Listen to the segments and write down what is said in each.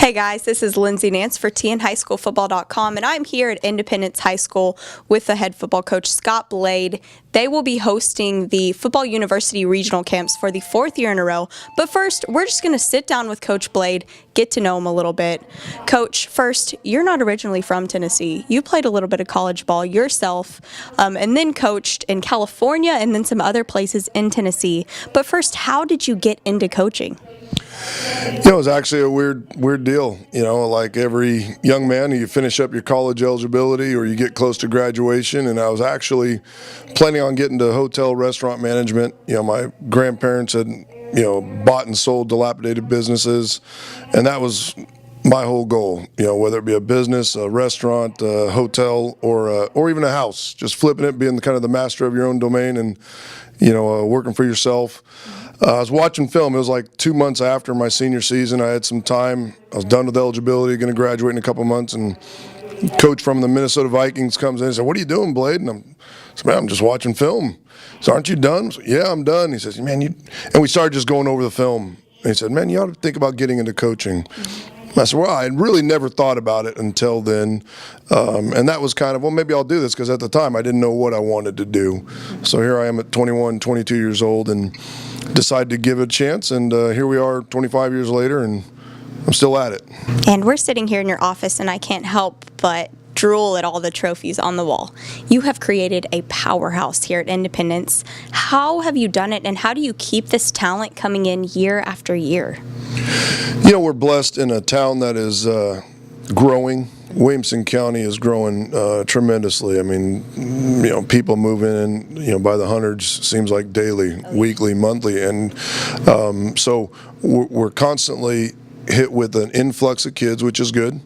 Hey guys, this is Lindsay Nance for tnhighschoolfootball.com, and I'm here at Independence High School with the head football coach, Scott Blade. They will be hosting the Football University Regional Camps for the 4th year in a row. But first, we're just going to sit down with Coach Blade, get to know him a little bit. Coach, first, you're not originally from Tennessee. You played a little bit of college ball yourself, and then coached in California and then some other places in Tennessee. But first, how did you get into coaching? It was actually a weird deal. Like every young man, you finish up your college eligibility or you get close to graduation, and I was actually planning on getting to hotel restaurant management. My grandparents had, bought and sold dilapidated businesses, and that was my whole goal, whether it be a business, a restaurant, a hotel, or even a house, just flipping it, being kind of the master of your own domain and, working for yourself. I was watching film. It was like 2 months after my senior season. I had some time. I was done with eligibility, going to graduate in a couple months, and coach from the Minnesota Vikings comes in and said, "What are you doing, Blade?" And I said, "Man, I'm just watching film." So, "Aren't you done?" I said, "Yeah, I'm done." He says, "Man, and we started just going over the film. And he said, "Man, you ought to think about getting into coaching." I said, "Well, I had really never thought about it until then." And that was kind of, well, maybe I'll do this, because at the time I didn't know what I wanted to do. So here I am at 21, 22 years old, and decided to give it a chance, and here we are 25 years later, and I'm still at it. And we're sitting here in your office, and I can't help but drool at all the trophies on the wall. You have created a powerhouse here at Independence. How have you done it, and how do you keep this talent coming in year after year? We're blessed in a town that is growing. Williamson County is growing tremendously. I mean, people moving in, by the hundreds, seems like daily, weekly, monthly. And so we're constantly hit with an influx of kids, which is good.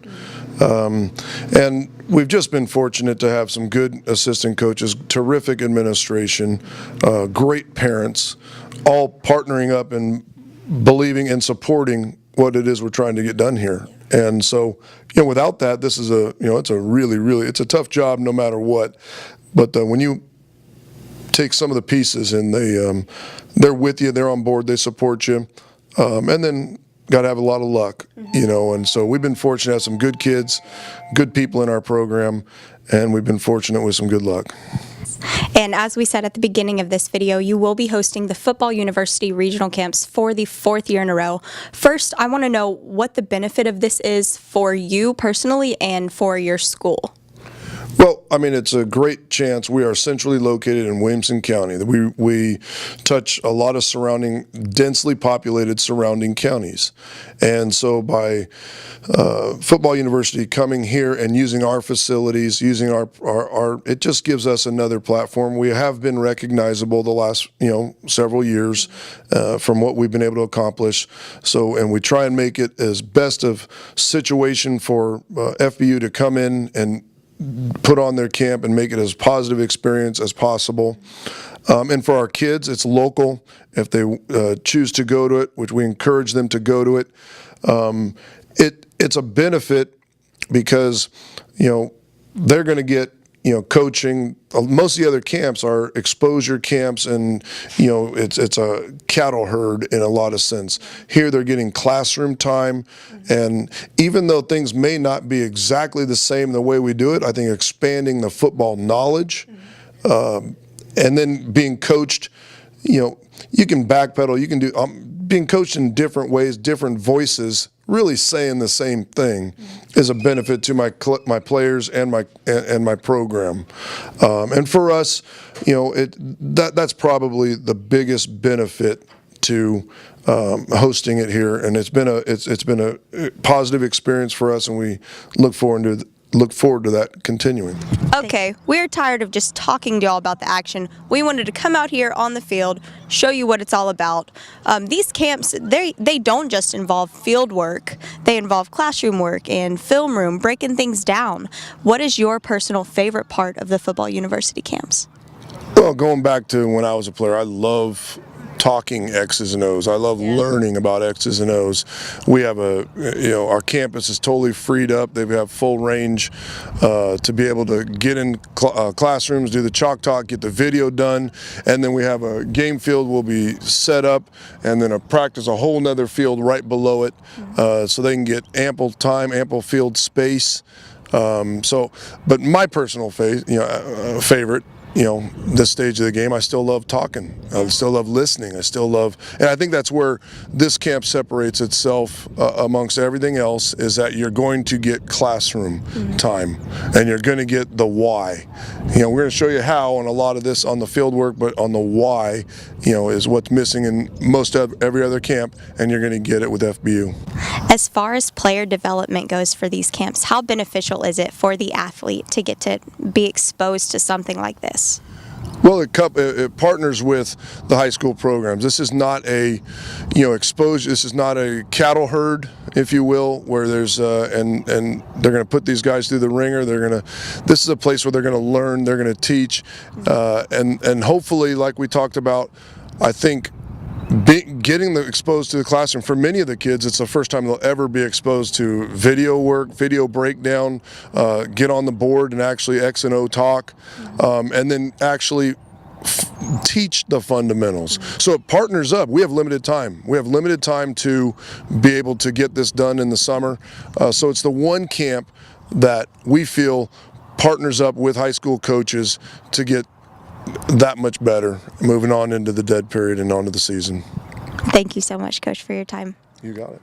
And we've just been fortunate to have some good assistant coaches, terrific administration, great parents, all partnering up and believing and supporting what it is we're trying to get done here. And so, without that, this is it's a really, it's a tough job no matter what. But when you take some of the pieces and they're with you, they're on board, they support you, and then got to have a lot of luck, And so we've been fortunate to have some good kids, good people in our program, and we've been fortunate with some good luck. And as we said at the beginning of this video, you will be hosting the Football University Regional Camps for the 4th year in a row. First, I want to know what the benefit of this is for you personally and for your school. Well, I mean, it's a great chance. We are centrally located in Williamson County. We touch a lot of densely populated surrounding counties. And so by Football University coming here and using our facilities, using our it just gives us another platform. We have been recognizable the last, several years from what we've been able to accomplish. So, and we try and make it as best of situation for FBU to come in and put on their camp and make it as positive experience as possible. And for our kids, it's local. If they choose to go to it, which we encourage them to go to it, it's a benefit because, they're going to get, coaching. Most of the other camps are exposure camps, and it's a cattle herd in a lot of sense. Here they're getting classroom time, and even though things may not be exactly the same the way we do it, I think expanding the football knowledge, and then being coached, you can backpedal, you can do being coached in different ways, different voices, really saying the same thing is a benefit to my players and my program. And for us, that's probably the biggest benefit to hosting it here, and it's been a positive experience for us, and we look forward to that continuing. Okay, we're tired of just talking to y'all about the action. We wanted to come out here on the field, show you what it's all about. These camps, they don't just involve field work. They involve classroom work and film room, breaking things down. What is your personal favorite part of the Football University camps? Well, going back to when I was a player, I love talking X's and O's. I love learning about X's and O's. We have our campus is totally freed up. They have full range to be able to get in classrooms, do the chalk talk, get the video done, and then we have a game field will be set up, and then a whole nother field right below it, so they can get ample time, ample field space. But my personal favorite, this stage of the game, I still love talking. I still love listening. And I think that's where this camp separates itself amongst everything else, is that you're going to get classroom time, and you're going to get the why. We're going to show you how on a lot of this on the field work, but on the why, is what's missing in most of every other camp, and you're going to get it with FBU. As far as player development goes for these camps, how beneficial is it for the athlete to get to be exposed to something like this? Well, it partners with the high school programs. This is not a, exposure. This is not a cattle herd, if you will, where there's and they're going to put these guys through the ringer. This is a place where they're going to learn. They're going to teach, and hopefully, like we talked about, I think getting exposed to the classroom, for many of the kids, it's the first time they'll ever be exposed to video work, video breakdown, get on the board and actually X and O talk, and then actually teach the fundamentals. So it partners up. We have limited time. We have limited time to be able to get this done in the summer. So it's the one camp that we feel partners up with high school coaches to get that much better moving on into the dead period and onto the season. Thank you so much, Coach, for your time. You got it.